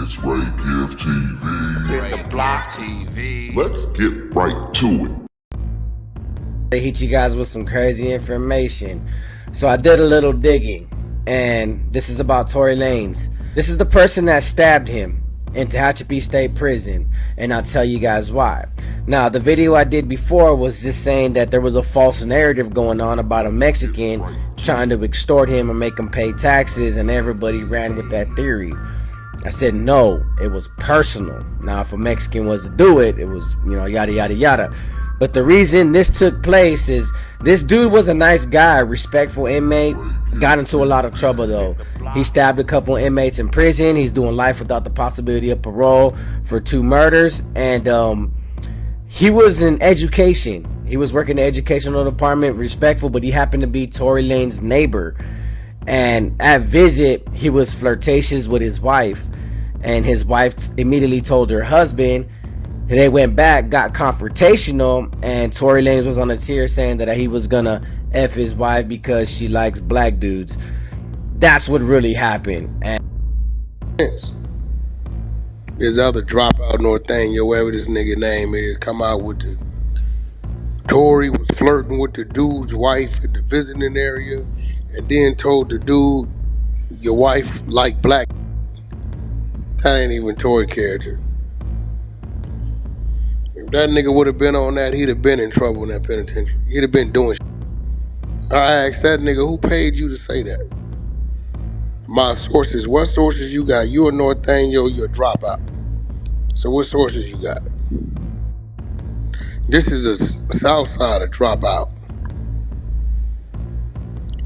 It's Ray Give TV. Ray Give TV. Let's get right to it. They hit you guys with some crazy information. So I did a little digging, and this is about Tory Lanez. This is the person that stabbed him in Tehachapi State Prison, and I'll tell you guys why. Now, the video I did before was just saying that there was a false narrative going on about a Mexican trying to extort him and make him pay taxes, and everybody ran with that theory. I said no, it was personal. Now, if a Mexican was to do it, it was, you know, yada yada yada. But the reason this took place is this dude was a nice guy, respectful inmate. Got into a lot of trouble though. He stabbed a couple inmates in prison. He's doing life without the possibility of parole for 2 murders. And he was in education. He was working in the educational department, respectful, but he happened to be Tory Lanez's neighbor. And at visit, he was flirtatious with his wife. And his wife immediately told her husband. They went back, got confrontational, and Tory Lanez was on a tear saying that he was gonna F his wife because she likes black dudes. That's what really happened. And there's other Dropout Norteno, whatever this nigga name is, come out with the Tory was flirting with the dude's wife in the visiting area, and then told the dude, your wife like black. That ain't even Tory character. If that nigga would have been on that, he'd have been in trouble in that penitentiary. He'd have been doing shit. I asked that nigga, who paid you to say that? My sources. What sources you got? You a Norteno, you're a Dropout. So what sources you got? This is a south side of Dropout.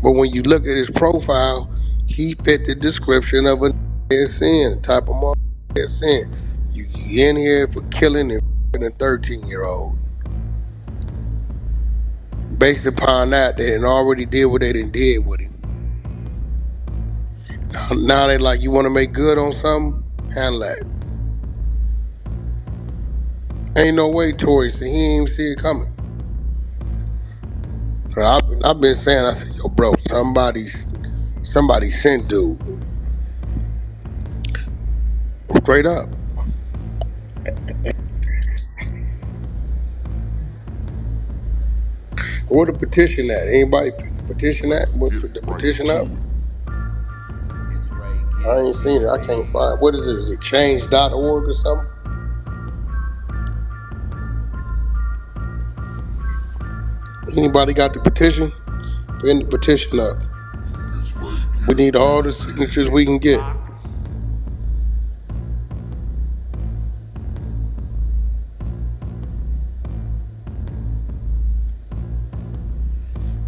But when you look at his profile, he fit the description of a sin, type of motherfucker sin. You in here for killing and a 13-year-old. Based upon that, they done already did what they done did with him. Now they like, you want to make good on something? Handle that. Ain't no way Tory said he ain't even see it coming. So I've been saying, I said, yo, bro, somebody sent dude. Straight up. Where the petition at? Anybody pick the petition at? What the petition up? I ain't seen it. I can't find. What is it? Is it change.org or something? Anybody got the petition? Pin the petition up. We need all the signatures we can get.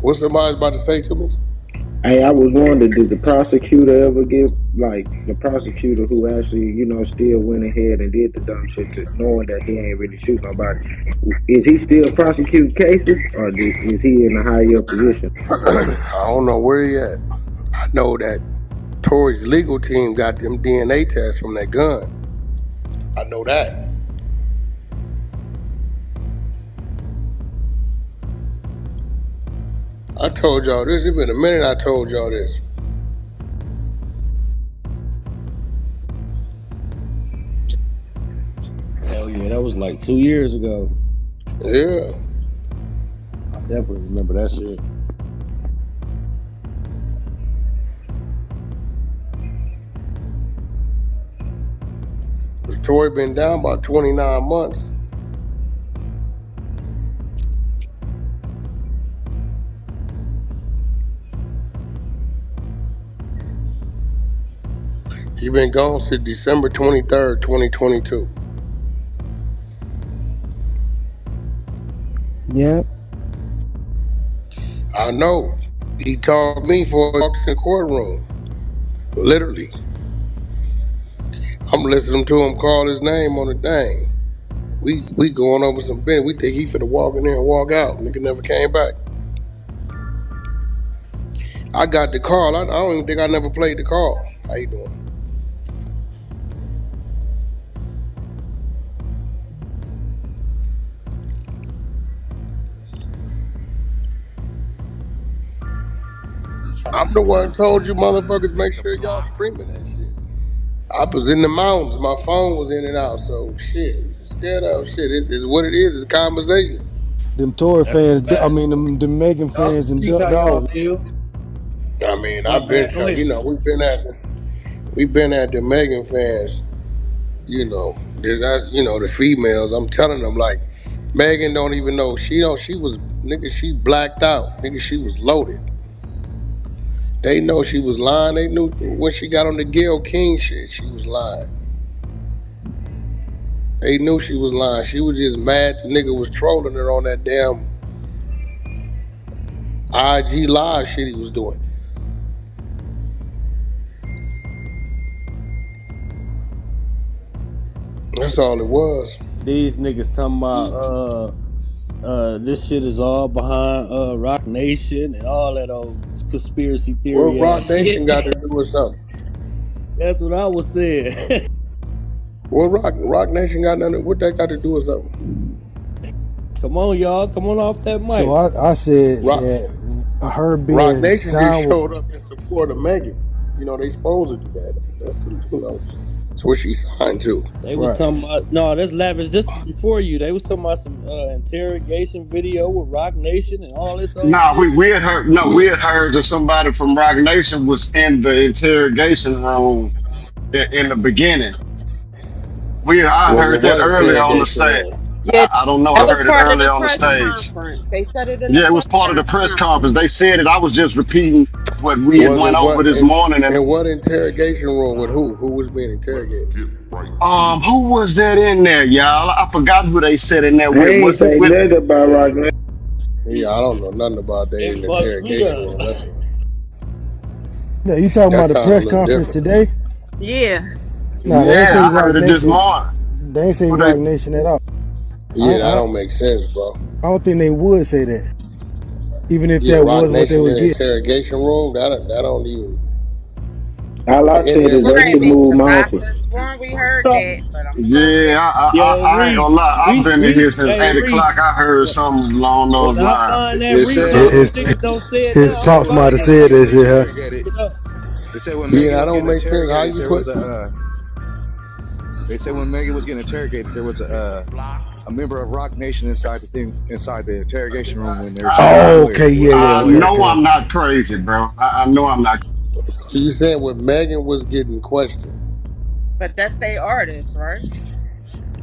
What somebody's about to say to me? Hey, I was wondering, did the prosecutor ever give, like, the prosecutor who actually, you know, still went ahead and did the dumb shit, knowing that he ain't really shoot nobody, is he still prosecuting cases, or is he in a higher position? I don't know where he at. I know that Tory's legal team got them DNA tests from that gun. I know that. I told y'all this. It's been a minute I told y'all this. Hell yeah, that was like 2 years ago. Yeah. I definitely remember that shit. This Tory been down about 29 months. He been gone since December 23rd, 2022. Yeah. I know. He taught me for a fucking courtroom. Literally. I'm listening to him call his name on the thing. We going over some business. We think he finna walk in there and walk out. Nigga never came back. I got the call. I don't even think I never played the call. How you doing? I'm the one who told you motherfuckers make sure y'all streaming that shit. I was in the mountains. My phone was in and out. So shit, scared of shit. It's what it is. It's conversation. Them Tory That's a fans, I fact. mean, them Megan Y'all fans and speak how ducked y'all off. feel. I mean, My I've been, bad. Go ahead. you know, we've been at the Megan fans. You know, the females. I'm telling them like, Megan don't even know. She was nigga. She blacked out. Nigga, she was loaded. They know she was lying. They knew when she got on the Gayle King shit, she was lying. They knew she was lying. She was just mad the nigga was trolling her on that damn IG live shit he was doing. That's all it was. These niggas talking about this shit is all behind Rock Nation and all that old conspiracy What theory ass Rock Nation shit. got to do with something? That's what I was saying. What Rock Nation got nothing? What that got to do with something? Come on, y'all. Come on off that mic. So I said Rock, that her Rock being Nation just signed with, showed up in support of Megan. You know, they supposed to do that. That's that's what she signed to. They was right. talking about that's lavish. This was before you. They was talking about some interrogation video with Rock Nation and all this old Nah, shit. we had heard we had heard that somebody from Rock Nation was in the interrogation room in the beginning. I Was it heard that what early on the interrogation stage. room? Yeah, I don't know. that I was heard it part of early the on the press stage. conference. They said it in the Yeah, it was press part of the press conference. conference. They said it. I was just repeating what we had Was went it over what this morning. And in what interrogation room with who? Who was being interrogated? Get right to it. who was that in there, y'all? I forgot who they said in there with. They ain't Was it say with? nothing about Rock Nation. Yeah, I don't know nothing about that It in the fucked me interrogation up. room. Yeah, you talking That's about the kind of a press little conference different. today? Yeah. Nah, they ain't Yeah, say I Rock heard it this Nation. morning. They ain't say Who Rock they? Nation at all. Yeah, that I don't make sense, bro. don't think they would say that, even if Yeah, that Rock was what they Nation was in getting. interrogation room. That don't even. All I In said there is they Right, should listening. move because I Mountie. could have sworn we heard So, that, but I'm gonna Yeah, check. Yo, I ain't gonna lie. I've been in here since Hey 8 o'clock. Reese. I heard something along When those I lines. find that they said replay, when you His, niggas don't say it they now. his I'm said pops when might blocking have that Megan was said shit. that getting shit, huh? interrogated. Straight up. They said when Yeah, Megan that was don't getting make sense. How interrogated, you there was put? a. They said when Megan was getting interrogated, there was a member of Rock Nation inside the interrogation room when they were showing the Oh, lawyer. okay, There was yeah, a yeah, I okay, lawyer. know okay. I'm not crazy, bro. I know I'm not. So you saying when Megan was getting questioned? But that's their artist, right?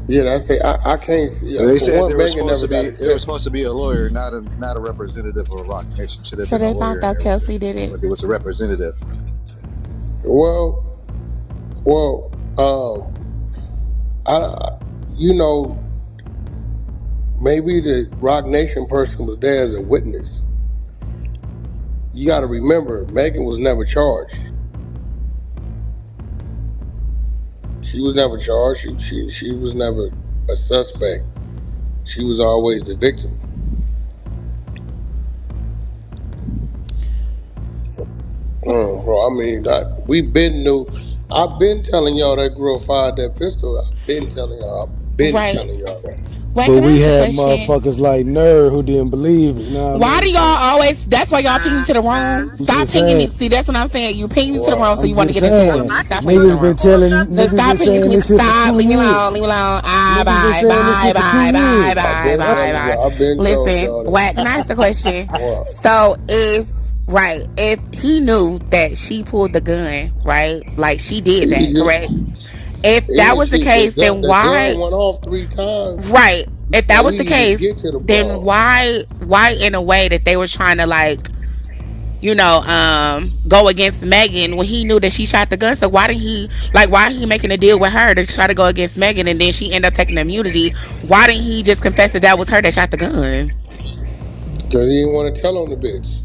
Yeah, that's the. I can't. Yeah, They for said one, Megan never got there was interrogated. supposed to be a lawyer, not a representative of Rock Nation. Should have So been a they found lawyer in out there with it, Kelsey did it. but there was a representative. Well, I, you know, maybe the Rock Nation person was there as a witness. You got to remember, Megan was never charged. She was never charged. She was never a suspect. She was always the victim. Bro, I mean, we've been new. I've been telling y'all that girl fired that pistol. I've been telling y'all. I've been Right. telling y'all that. Wait, But can I we ask a had question? motherfuckers like Nerd who didn't believe it. You know what I Why do mean? y'all So always, that's why y'all ping me to the room? I'm Stop just pinging me. saying. See, that's what I'm saying. You ping me to the Well, room so I'm you want to just get into Well, it. saying. my Stop pinging me to the Niggas computer been room. pulled telling up the Just niggas been stop room. pinging saying me. this shit for Stop. 2 Leave me years. alone. Leave me alone. Bye, Niggas been bye, saying this bye, shit for two bye, bye, years. bye, bye, bye. I've been telling Listen, y'all that. Wack, can I ask the question? Well, So if he knew that she pulled the gun, right? Like she did that, correct? If that was the case, then the why? gun went off 3 times Right. If that before was we the even case, get to the then bra. why in a way that they were trying to like, go against Megan when he knew that she shot the gun? So why he making a deal with her to try to go against Megan and then she end up taking immunity? Why didn't he just confess that was her that shot the gun? Because he didn't want to tell on the bitch.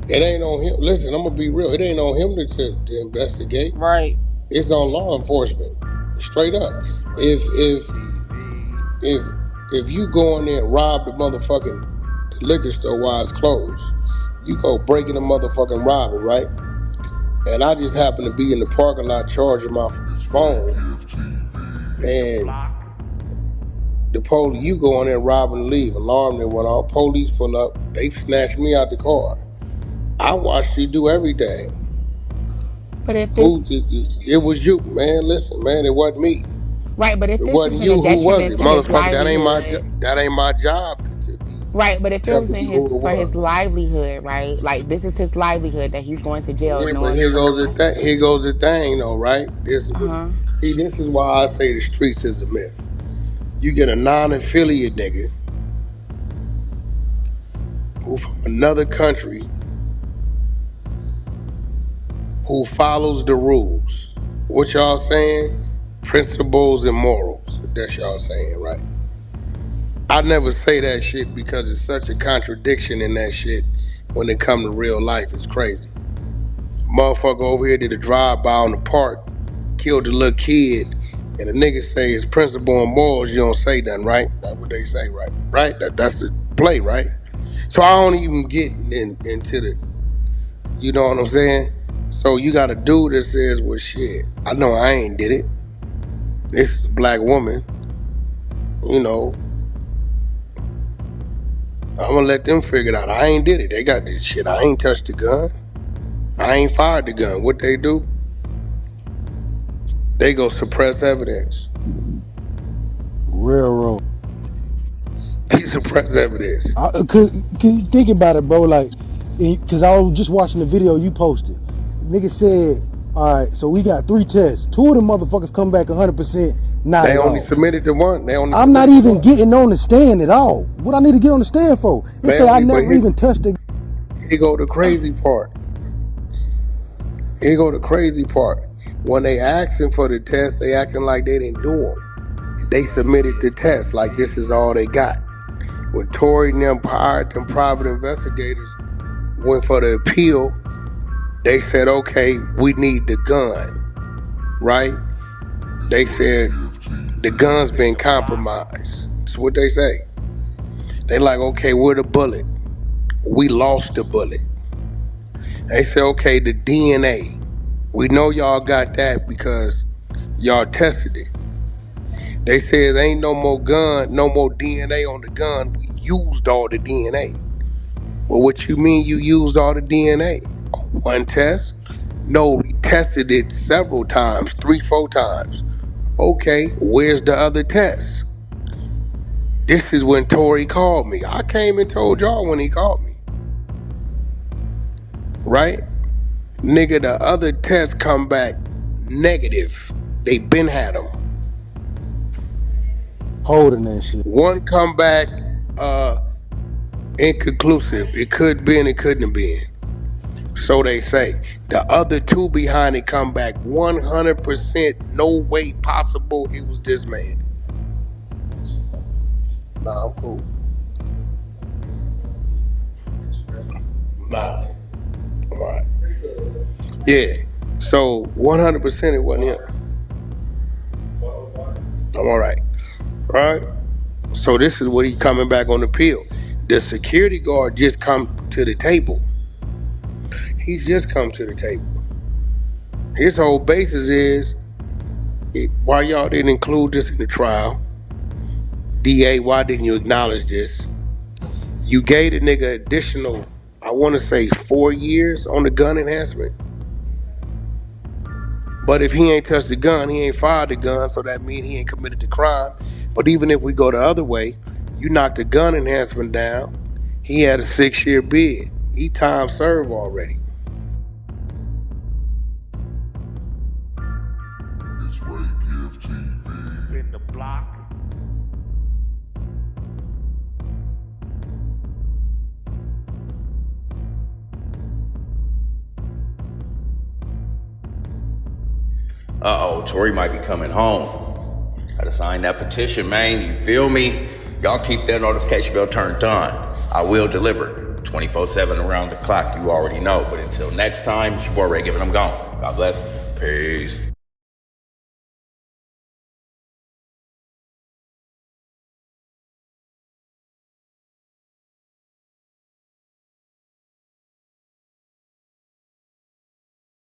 It ain't on him. Listen, I'm going to be real. It ain't on him to investigate. Right. It's on law enforcement. Straight up. If if you go in there and rob the motherfucking liquor store while it's closed, you go breaking the motherfucking robbery, right? And I just happen to be in the parking lot charging my phone, and the police, you go in there robbing and leave. Alarm that went off. Police pull up. They snatch me out the car. I watched you do everything. But if this, Who? It was you, man. Listen, man, it wasn't me. right, but if It this was wasn't in a you. Who was detriment it, to his motherfucker? That ain't my. livelihood, That ain't my job to be right, but if it was telling in you his, who it for his was. livelihood, right, like this is his livelihood that he's going to jail Yeah, but knowing the here goes the person. thing. Here goes the thing, though, right? This is what. Uh-huh. See, this is why I say the streets is a myth. You get a non-affiliate nigga who from another country who follows the rules. What y'all saying? Principles and morals. That's y'all saying, right? I never say that shit because it's such a contradiction in that shit when it come to real life. It's crazy. Motherfucker over here did a drive-by on the park, killed a little kid, and the nigga say it's principle and morals, you don't say nothing, right? That's what they say, right? Right? That's the play, right? So I don't even get into the, you know what I'm saying? So you got a dude that says, well, shit, I know I ain't did it. This is a black woman, you know. I'm gonna let them figure it out. I ain't did it. They got this shit. I ain't touched the gun. I ain't fired the gun. What they do? They go suppress evidence. Railroad. He suppress evidence. Can you think about it, bro? Like, because I was just watching the video you posted. Nigga said, all right, so we got 3 tests. 2 of them motherfuckers come back 100% not They at only all. submitted to one. I'm not even getting on the stand at all. What I need to get on the stand for? They say I never even touched the. Here go the crazy part. Here go the crazy part. When they asking for the test, they acting like they didn't do them. They submitted the test like this is all they got. When Tory and them hired them private investigators, went for the appeal, they said, okay, we need the gun, right? They said the gun's been compromised. That's what they say. They like, okay, where the bullet? We lost the bullet. They say, okay, the DNA. We know y'all got that because y'all tested it. They said ain't no more gun, no more DNA on the gun. We used all the DNA. Well, what you mean you used all the DNA? On one test? No, we tested it several times, 3-4 times. Okay, where's the other test? This is when Tory called me. I came and told y'all when he called me. Right? Nigga, the other tests come back negative. They been had them. Holding that shit. One come back inconclusive. It could be and it couldn't have been. So they say. The other 2 behind it come back 100%, no way possible it was this man. Nah, I'm cool. Nah, I'm alright. Yeah, so 100% it wasn't him. I'm alright. Right? So this is what he coming back on the appeal. The security guard just come to the table. He's just come to the table. His whole basis is, why y'all didn't include this in the trial? DA, why didn't you acknowledge this? You gave the nigga additional, I want to say 4 years on the gun enhancement. But if he ain't touched the gun, he ain't fired the gun, so that means he ain't committed the crime. But even if we go the other way, you knock the gun enhancement down, he had a 6-year bid. He time served already. It's Ray Give TV. In the block. Uh-oh, Tory might be coming home. Gotta sign that petition, man. You feel me? Y'all keep that notification bell turned on. I will deliver 24/7 around the clock. You already know. But until next time, it's your boy Ray giving them gone. God bless. Peace.